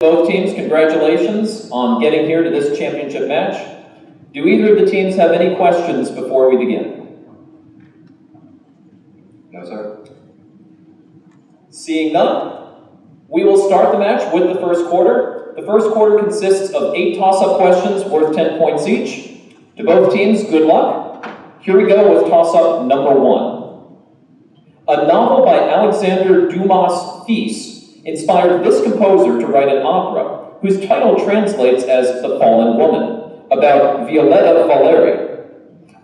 Both teams, congratulations on getting here to this championship match. Do either of the teams have any questions before we begin? No, sir. Seeing none, we will start the match with the first quarter. The first quarter consists of 8 toss-up questions worth 10 points each. To both teams, good luck. Here we go with toss-up number 1. A novel by Alexander Dumas Fils inspired this composer to write an opera whose title translates as The Fallen Woman, about Violetta Valeri.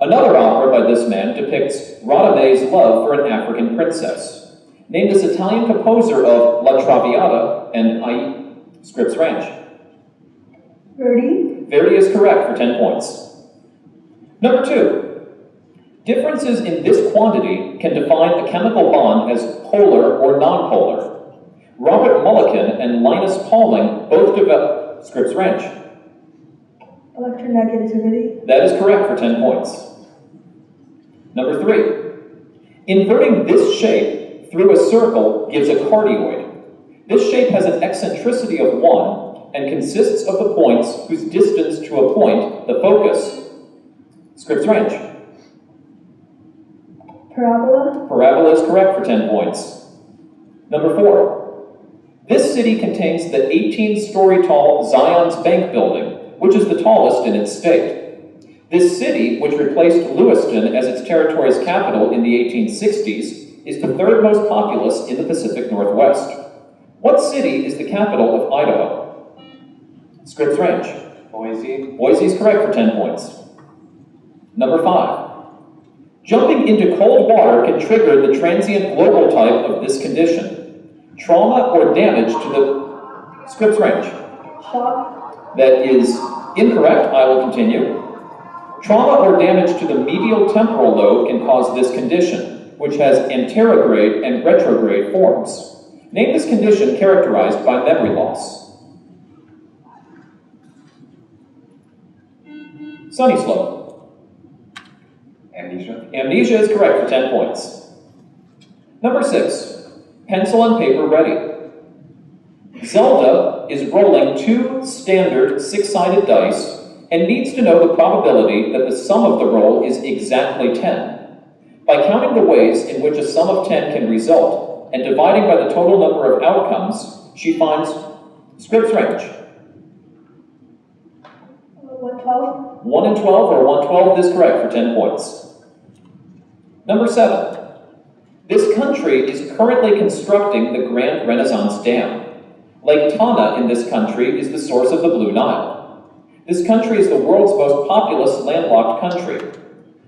Another opera by this man depicts Radame's love for an African princess. Name this Italian composer of La Traviata and Ai. Scripps Ranch. Verdi. Verdi is correct for 10 points. Number 2. Differences in this quantity can define a chemical bond as polar or nonpolar. Robert Mulliken and Linus Pauling both developed Scripps Ranch. Electronegativity. That is correct for 10 points. Number 3. Inverting this shape through a circle gives a cardioid. This shape has an eccentricity of 1 and consists of the points whose distance to a point, the focus. Scripps Ranch. Parabola. Parabola is correct for 10 points. Number 4. This city contains the 18-story tall Zion's Bank building, which is the tallest in its state. This city, which replaced Lewiston as its territory's capital in the 1860s, is the third most populous in the Pacific Northwest. What city is the capital of Idaho? Scripps Ranch. Boise. Boise is correct for 10 points. Number 5. Jumping into cold water can trigger the transient global type of this condition. Trauma or damage to the Scripps Ranch. Shock. That is incorrect. I will continue. Trauma or damage to the medial temporal lobe can cause this condition, which has anterograde and retrograde forms. Name this condition characterized by memory loss. Sunny Slope. Amnesia. Amnesia is correct for 10 points. Number 6. Pencil and paper ready. Zelda is rolling 2 standard 6-sided dice and needs to know the probability that the sum of the roll is exactly 10. By counting the ways in which a sum of 10 can result and dividing by the total number of outcomes, she finds Scripps Ranch. 112. 1 and 12 or 112 is correct for 10 points. Number 7. This country is currently constructing the Grand Renaissance Dam. Lake Tana in this country is the source of the Blue Nile. This country is the world's most populous landlocked country.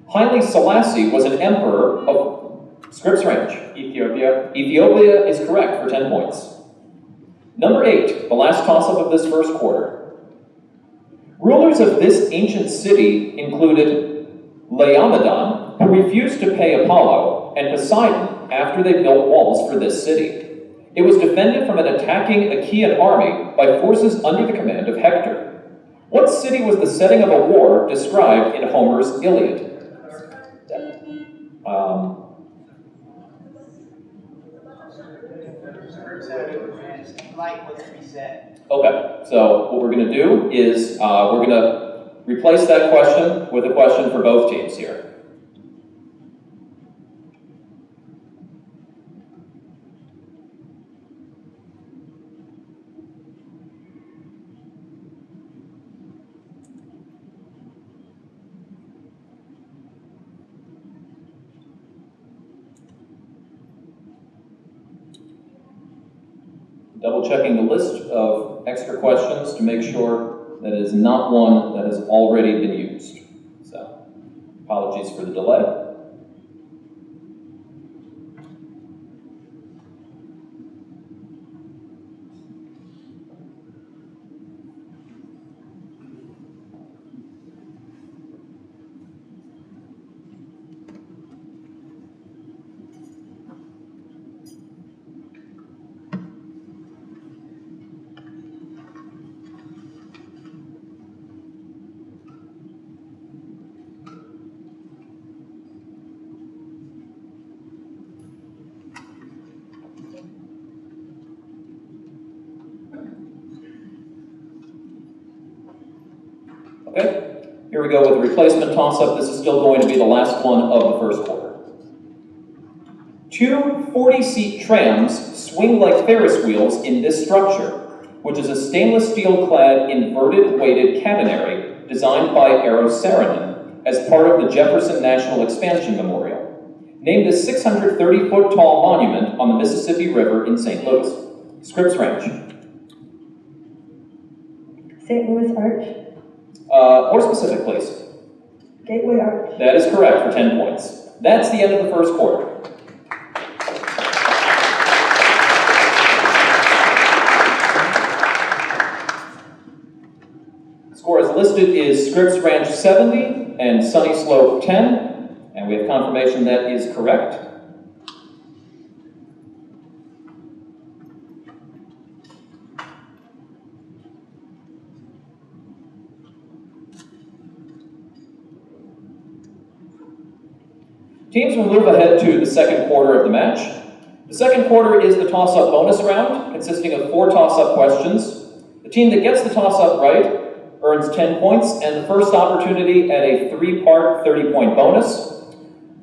Haile Selassie was an emperor of Scripps Ranch. Ethiopia. Ethiopia is correct for 10 points. Number 8, the last toss-up of this first quarter. Rulers of this ancient city included Laomedon, who refused to pay Apollo, and Poseidon after they built walls for this city. It was defended from an attacking Achaean army by forces under the command of Hector. What city was the setting of a war described in Homer's Iliad? Okay, so what we're going to do is we're going to replace that question with a question for both teams here. Double checking the list of extra questions to make sure that it is not one that has already been used. So, apologies for the delay. Okay, here we go with the replacement toss-up. This is still going to be the last one of the first quarter. Two 40-seat trams swing like Ferris wheels in this structure, which is a stainless steel-clad inverted weighted catenary designed by Eero Saarinen as part of the Jefferson National Expansion Memorial, named a 630-foot tall monument on the Mississippi River in St. Louis. Scripps Ranch. St. Louis Arch. More specific, please. Gateway Arch. That is correct for 10 points. That's the end of the first quarter. Score as listed is Scripps Ranch 70 and Sunny Slope 10, and we have confirmation that is correct. Teams will move ahead to the second quarter of the match. The second quarter is the toss-up bonus round, consisting of 4 toss-up questions. The team that gets the toss-up right earns 10 points and the first opportunity at a 3-part 30-point bonus.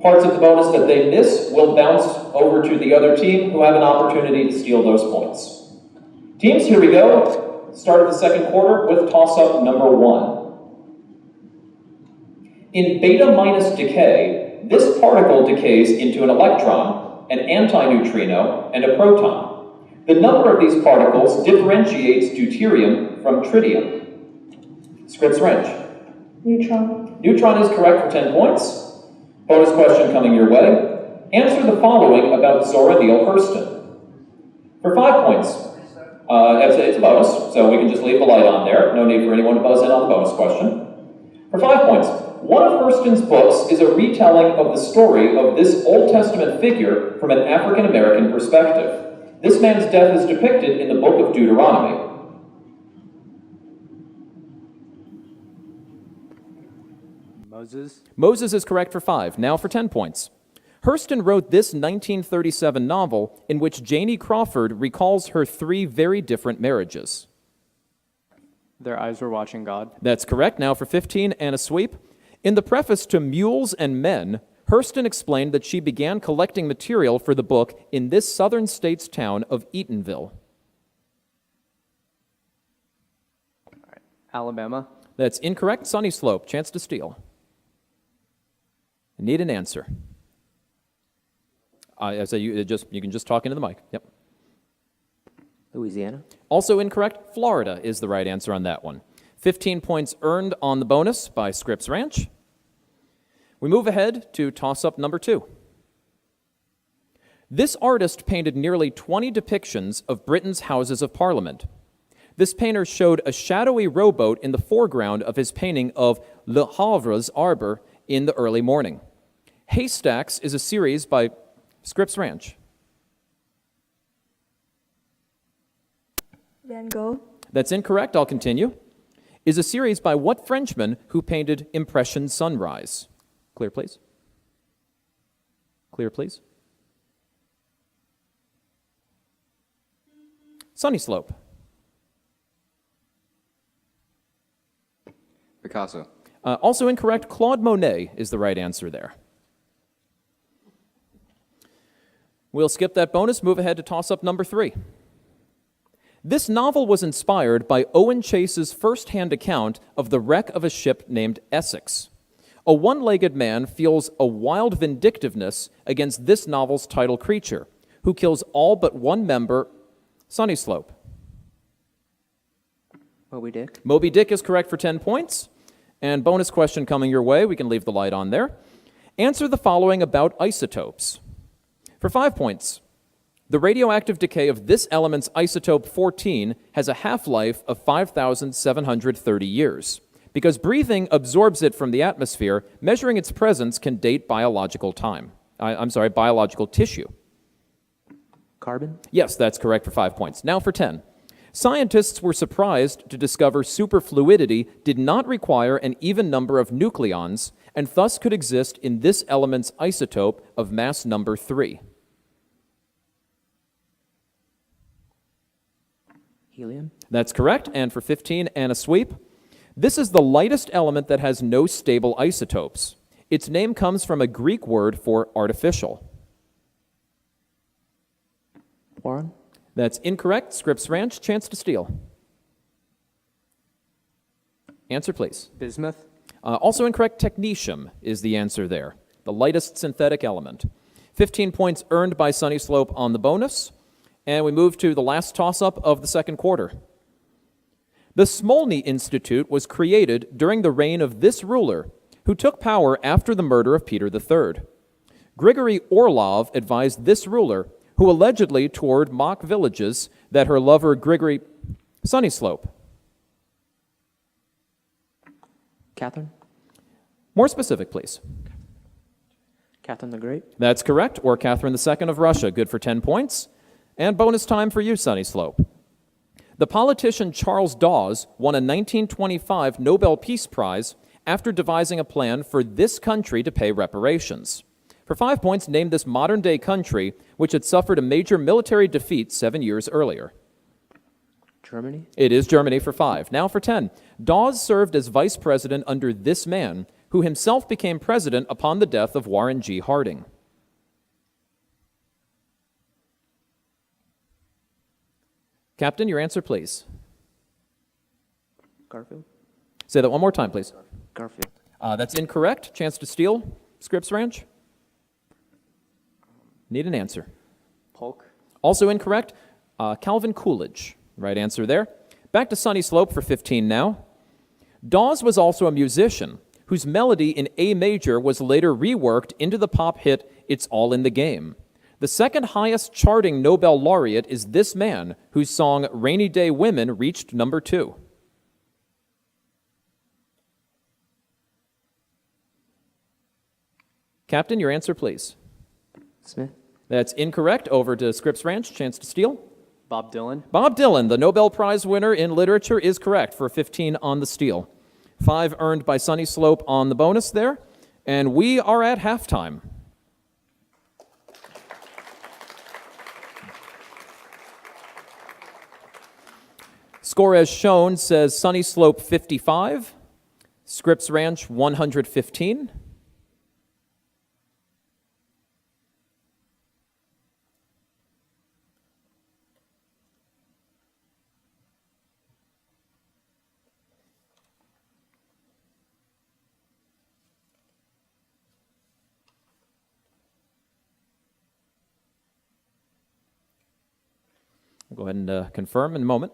Parts of the bonus that they miss will bounce over to the other team, who have an opportunity to steal those points. Teams, here we go. Start of the second quarter with toss-up number 1. In beta minus decay, this particle decays into an electron, an antineutrino, and a proton. The number of these particles differentiates deuterium from tritium. Scripps Ranch. Neutron. Neutron is correct for 10 points. Bonus question coming your way. Answer the following about Zora Neale Hurston. For 5 points, it's a bonus, so we can just leave the light on there. No need for anyone to buzz in on the bonus question. For 5 points, one of Hurston's books is a retelling of the story of this Old Testament figure from an African-American perspective. This man's death is depicted in the book of Deuteronomy. Moses. Moses is correct for 5. Now for 10 points. Hurston wrote this 1937 novel in which Janie Crawford recalls her 3 very different marriages. Their eyes were watching God. That's correct. Now for 15 and a sweep. In the preface to Mules and Men, Hurston explained that she began collecting material for the book in this southern state's town of Eatonville. Alabama. That's incorrect. Sunny Slope. Chance to steal. I need an answer. I say you can just talk into the mic. Yep. Louisiana. Also incorrect. Florida is the right answer on that one. 15 points earned on the bonus by Scripps Ranch. We move ahead to toss-up number 2. This artist painted nearly 20 depictions of Britain's Houses of Parliament. This painter showed a shadowy rowboat in the foreground of his painting of Le Havre's Arbor in the early morning. Haystacks is a series by Scripps Ranch. Van Gogh. That's incorrect. I'll continue. Is a series by what Frenchman who painted Impression Sunrise? Clear, please. Clear, please. Sunny Slope. Picasso. Also incorrect. Claude Monet is the right answer there. We'll skip that bonus, move ahead to toss-up number 3. This novel was inspired by Owen Chase's first-hand account of the wreck of a ship named Essex. A one-legged man feels a wild vindictiveness against this novel's title creature, who kills all but one member. Sunny Slope. Moby Dick. Moby Dick is correct for 10 points. And bonus question coming your way, we can leave the light on there. Answer the following about isotopes. For 5 points, the radioactive decay of this element's isotope 14 has a half-life of 5,730 years. Because breathing absorbs it from the atmosphere, measuring its presence can date biological time. Biological tissue. Carbon. Yes, that's correct for 5 points. Now for 10. Scientists were surprised to discover superfluidity did not require an even number of nucleons and thus could exist in this element's isotope of mass number 3. Helium. That's correct, and for 15 and a sweep. This is the lightest element that has no stable isotopes. Its name comes from a Greek word for artificial. Boron. That's incorrect. Scripps Ranch, chance to steal. Answer, please. Bismuth. Also incorrect. Technetium is the answer there, the lightest synthetic element. 15 points earned by Sunny Slope on the bonus. And we move to the last toss-up of the second quarter. The Smolny Institute was created during the reign of this ruler, who took power after the murder of Peter III. Grigory Orlov advised this ruler, who allegedly toured mock villages, that her lover Grigory... Sunny Slope. Catherine. More specific, please. Catherine the Great. That's correct, or Catherine II of Russia. Good for 10 points. And bonus time for you, Sunny Slope. The politician Charles Dawes won a 1925 Nobel Peace Prize after devising a plan for this country to pay reparations. For 5 points, name this modern-day country which had suffered a major military defeat 7 years earlier. Germany. It is Germany for 5. Now for 10. Dawes served as vice president under this man, who himself became president upon the death of Warren G. Harding. Captain, your answer, please. Garfield. Say that one more time, please. Garfield. That's incorrect. Chance to steal. Scripps Ranch. Need an answer. Polk. Also incorrect. Calvin Coolidge. Right answer there. Back to Sunny Slope for 15 now. Dawes was also a musician whose melody in A major was later reworked into the pop hit It's All in the Game. The second highest charting Nobel laureate is this man, whose song Rainy Day Women reached number 2. Captain, your answer, please. Smith. That's incorrect. Over to Scripps Ranch. Chance to steal. Bob Dylan. Bob Dylan, the Nobel Prize winner in literature, is correct for 15 on the steal. 5 earned by Sunny Slope on the bonus there. And we are at halftime. Score as shown says Sunny Slope 55, Scripps Ranch 115. We'll go ahead and confirm in a moment.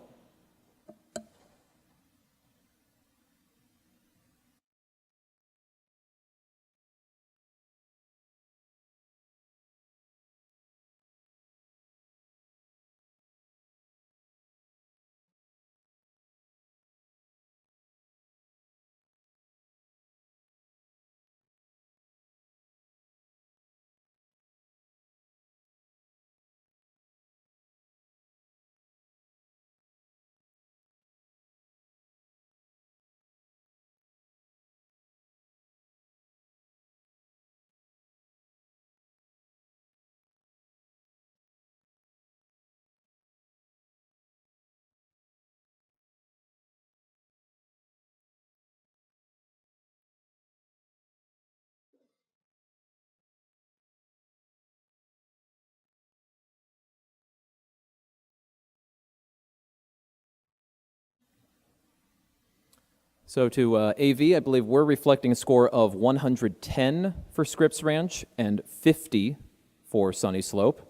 So to AV, I believe we're reflecting a score of 110 for Scripps Ranch and 50 for Sunny Slope.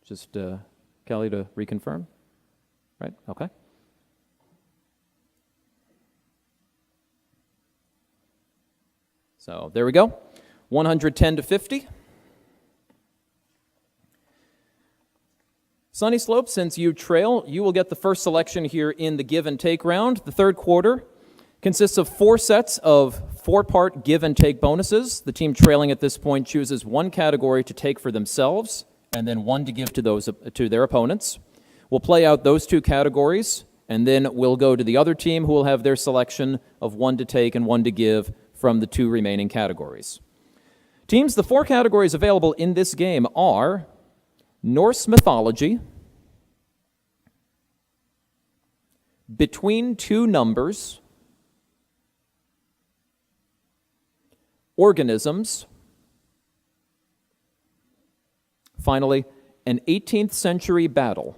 Just Kelly to reconfirm. Right? Okay. So there we go. 110 to 50. Sunny Slope, since you trail, you will get the first selection here in the give and take round. The third quarter consists of 4 sets of 4-part give and take bonuses. The team trailing at this point chooses one category to take for themselves and then one to give to their opponents. We'll play out those 2 categories, and then we'll go to the other team who will have their selection of one to take and one to give from the 2 remaining categories. Teams, the 4 categories available in this game are Norse mythology, between 2 numbers, organisms. Finally, an 18th century battle.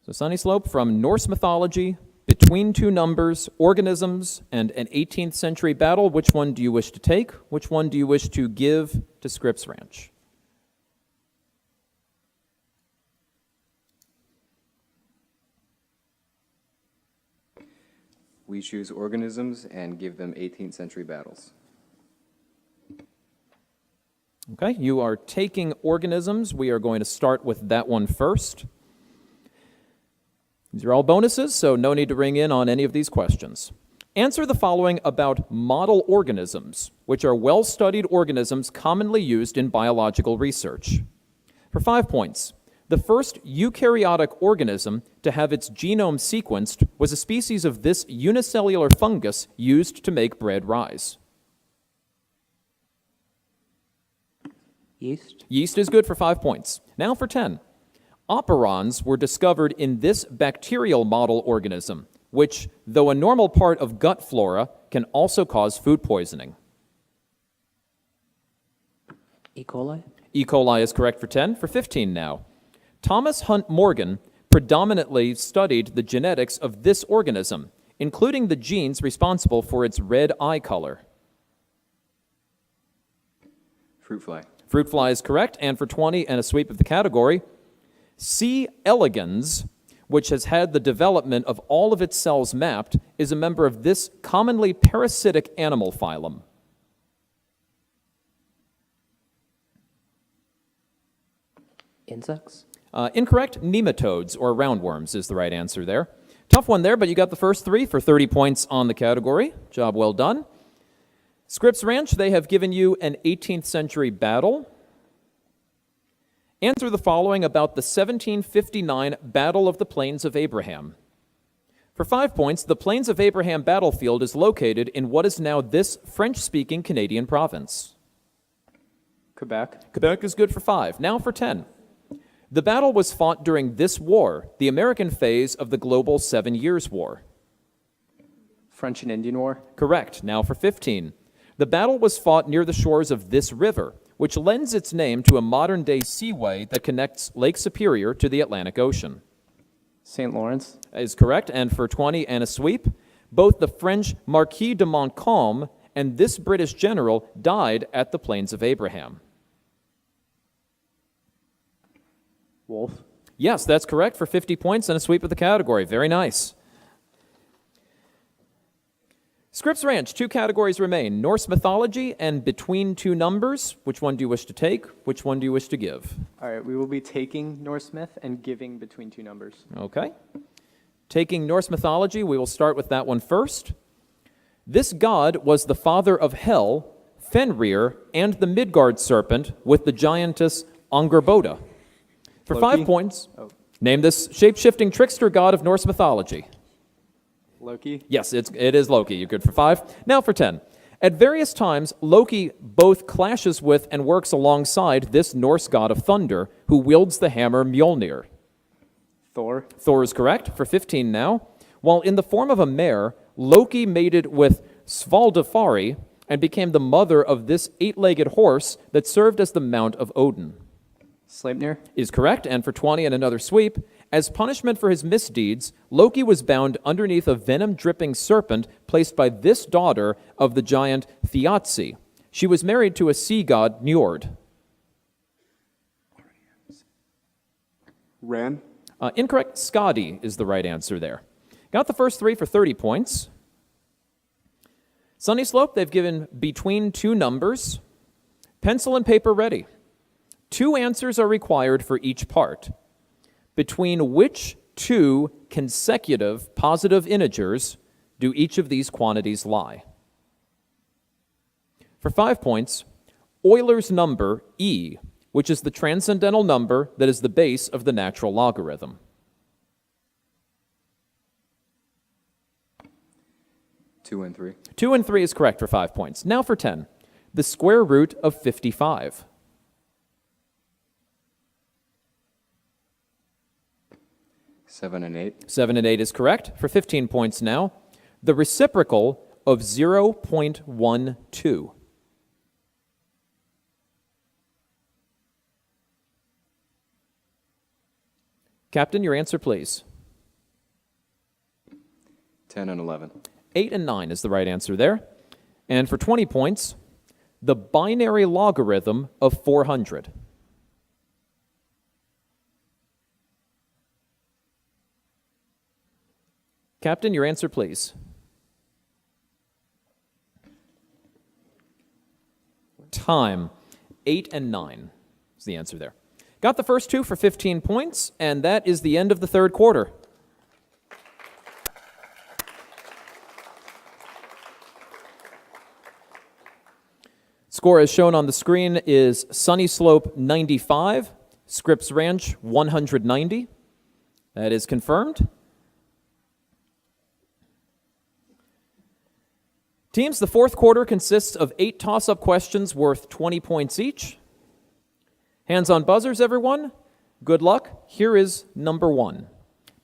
So Sunny Slope, from Norse mythology, between two numbers, organisms, and an 18th century battle, which one do you wish to take? Which one do you wish to give to Scripps Ranch? We choose organisms and give them 18th century battles. Okay, you are taking organisms. We are going to start with that one first. These are all bonuses, so no need to ring in on any of these questions. Answer the following about model organisms, which are well-studied organisms commonly used in biological research. For 5 points, the first eukaryotic organism to have its genome sequenced was a species of this unicellular fungus used to make bread rise. Yeast. Yeast is good for 5 points. Now for 10. Operons were discovered in this bacterial model organism, which, though a normal part of gut flora, can also cause food poisoning. E. coli. E. coli is correct for 10. For 15 now. Thomas Hunt Morgan predominantly studied the genetics of this organism, including the genes responsible for its red eye color. Fruit fly. Fruit fly is correct, and for 20 and a sweep of the category, C. elegans, which has had the development of all of its cells mapped, is a member of this commonly parasitic animal phylum. Insects. Incorrect. Nematodes, or roundworms, is the right answer there. Tough one there, but you got the first 3 for 30 points on the category. Job well done. Scripps Ranch, they have given you an 18th century battle. Answer the following about the 1759 Battle of the Plains of Abraham. For 5 points, the Plains of Abraham battlefield is located in what is now this French-speaking Canadian province. Quebec. Quebec is good for 5. Now for 10. The battle was fought during this war, the American phase of the global 7 Years' War. French and Indian War. Correct. Now for 15. The battle was fought near the shores of this river, which lends its name to a modern-day seaway that connects Lake Superior to the Atlantic Ocean. St. Lawrence. Is correct, and for 20 and a sweep, both the French Marquis de Montcalm and this British general died at the Plains of Abraham. Wolf. Yes, that's correct for 50 points and a sweep of the category. Very nice. Scripps Ranch, 2 categories remain, Norse mythology and between two numbers. Which one do you wish to take? Which one do you wish to give? All right, we will be taking Norse myth and giving between two numbers. Okay. Taking Norse mythology, we will start with that one first. This god was the father of Hel, Fenrir, and the Midgard serpent with the giantess Angerboda. For Loki? 5 points, Oh. name this shape-shifting trickster god of Norse mythology. Loki. Yes, it is Loki. You're good for 5. Now for 10. At various times, Loki both clashes with and works alongside this Norse god of thunder who wields the hammer Mjolnir. Thor. Thor is correct. For 15 now. While in the form of a mare, Loki mated with Svaldafari and became the mother of this 8-legged horse that served as the mount of Odin. Sleipnir. Is correct, and for 20 and another sweep, as punishment for his misdeeds, Loki was bound underneath a venom-dripping serpent placed by this daughter of the giant Thiazi. She was married to a sea god, Njord. Ran. Incorrect. Skadi is the right answer there. Got the first 3 for 30 points. Sunny Slope, they've given between two numbers. Pencil and paper ready. 2 answers are required for each part. Between which 2 consecutive positive integers do each of these quantities lie? For 5 points, Euler's number, E, which is the transcendental number that is the base of the natural logarithm. 2 and 3. 2 and 3 is correct for 5 points. Now for 10. The square root of 55. 7 and 8. 7 and 8 is correct. For 15 points now, the reciprocal of 0.12. Captain, your answer, please. 10 and 11. 8 and 9 is the right answer there. And for 20 points, the binary logarithm of 400. Captain, your answer, please. Time. 8 and 9 is the answer there. Got the first two for 15 points, and that is the end of the third quarter. Score as shown on the screen is Sunny Slope 95, Scripps Ranch 190. That is confirmed. Teams, the fourth quarter consists of 8 toss-up questions worth 20 points each. Hands on buzzers, everyone. Good luck. Here is number 1.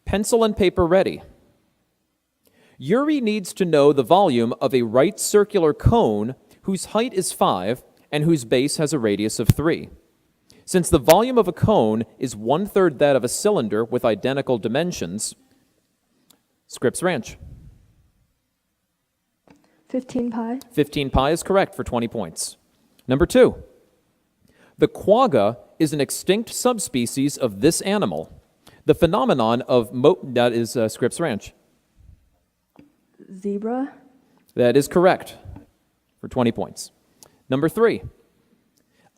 Pencil and paper ready. Yuri needs to know the volume of a right circular cone whose height is 5 and whose base has a radius of 3. Since the volume of a cone is 1/3 that of a cylinder with identical dimensions, Scripps Ranch. 15 pi. 15 pi is correct for 20 points. Number 2. The quagga is an extinct subspecies of this animal. The phenomenon of that is Scripps Ranch. Zebra. That is correct for 20 points. Number 3.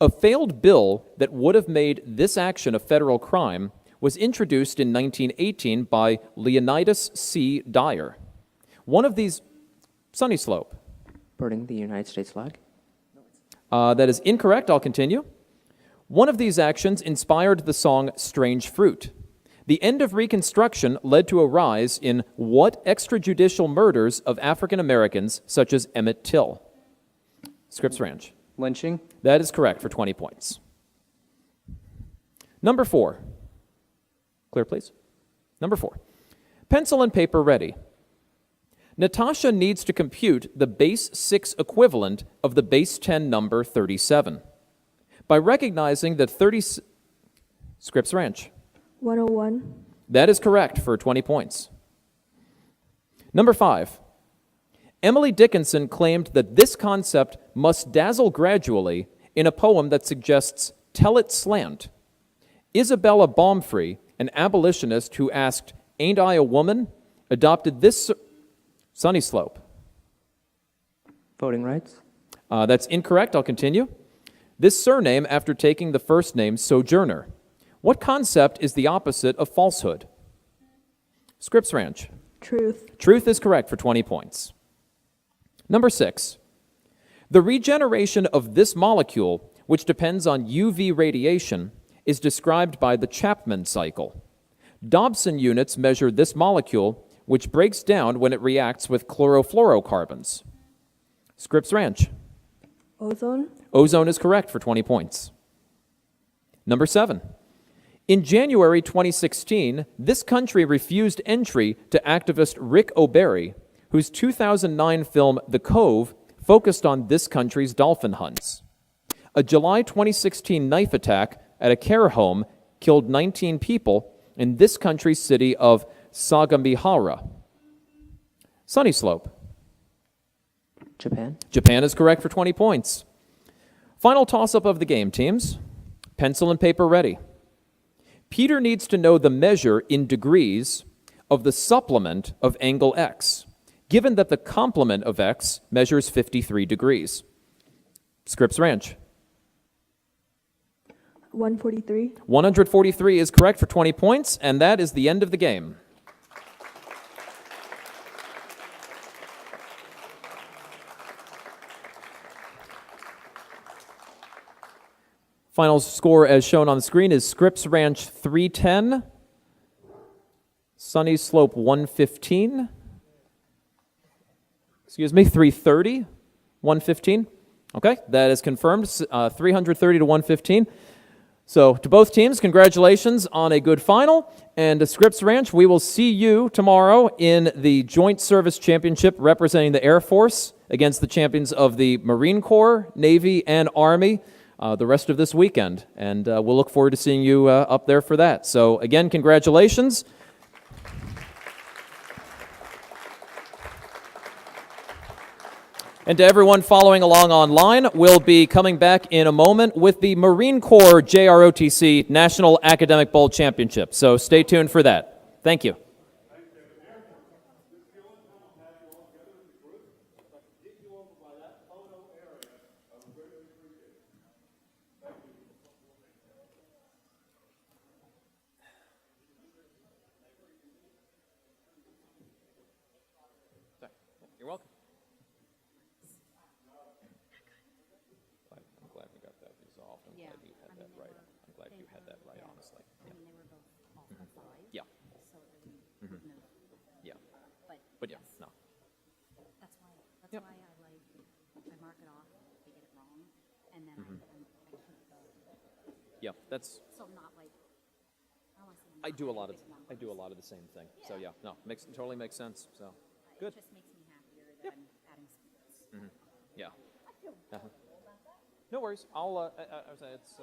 A failed bill that would have made this action a federal crime was introduced in 1918 by Leonidas C. Dyer. One of these, Sunny Slope. Burning the United States flag. That is incorrect. I'll continue. One of these actions inspired the song Strange Fruit. The end of Reconstruction led to a rise in what extrajudicial murders of African Americans, such as Emmett Till? Scripps Ranch. Lynching. That is correct for 20 points. Number 4. Clear, please. Number 4. Pencil and paper ready. Natasha needs to compute the base 6 equivalent of the base 10 number 37. By recognizing that Scripps Ranch. 101. That is correct for 20 points. Number 5. Emily Dickinson claimed that this concept must dazzle gradually in a poem that suggests tell it slant. Isabella Baumfree, an abolitionist who asked, "Ain't I a woman?" adopted this Sunny Slope. Voting rights. That's incorrect. I'll continue. This surname after taking the first name Sojourner. What concept is the opposite of falsehood? Scripps Ranch. Truth. Truth is correct for 20 points. Number 6. The regeneration of this molecule, which depends on UV radiation, is described by the Chapman cycle. Dobson units measure this molecule, which breaks down when it reacts with chlorofluorocarbons. Scripps Ranch. Ozone. Ozone is correct for 20 points. Number 7. In January 2016, this country refused entry to activist Rick O'Barry, whose 2009 film The Cove focused on this country's dolphin hunts. A July 2016 knife attack at a care home killed 19 people in this country's city of Sagamihara. Sunny Slope. Japan. Japan is correct for 20 points. Final toss-up of the game, teams. Pencil and paper ready. Peter needs to know the measure in degrees of the supplement of angle x, given that the complement of x measures 53 degrees. Scripps Ranch. 143. 143 is correct for 20 points, and that is the end of the game. Final score as shown on the screen is Scripps Ranch 310, Sunny Slope 115. 330, 115. Okay, that is confirmed, 330 to 115. So, to both teams, congratulations on a good final. And to Scripps Ranch, we will see you tomorrow in the Joint Service Championship representing the Air Force against the champions of the Marine Corps, Navy, and Army the rest of this weekend. And we'll look forward to seeing you up there for that. So, again, congratulations. And to everyone following along online, we'll be coming back in a moment with the Marine Corps JROTC National Academic Bowl Championship. So stay tuned for that. Thank you. You're welcome. I'm glad we got that resolved. I'm glad you had that right. I'm glad you had that right, honestly. I mean, they were both off the side. Yeah. So it really wouldn't have, Yeah. but Yeah, no. that's why, Yep. I mark it off, if they get it wrong, and then I keep the, Yeah, that's, so I'm not like, I don't wanna say I'm I not do a having lot of, big I do a numbers. lot of the same thing. So yeah, no, totally makes sense, so, good. It just makes me happier that I'm adding students. Yeah. Uh-huh. No worries, I'll, I was, it's,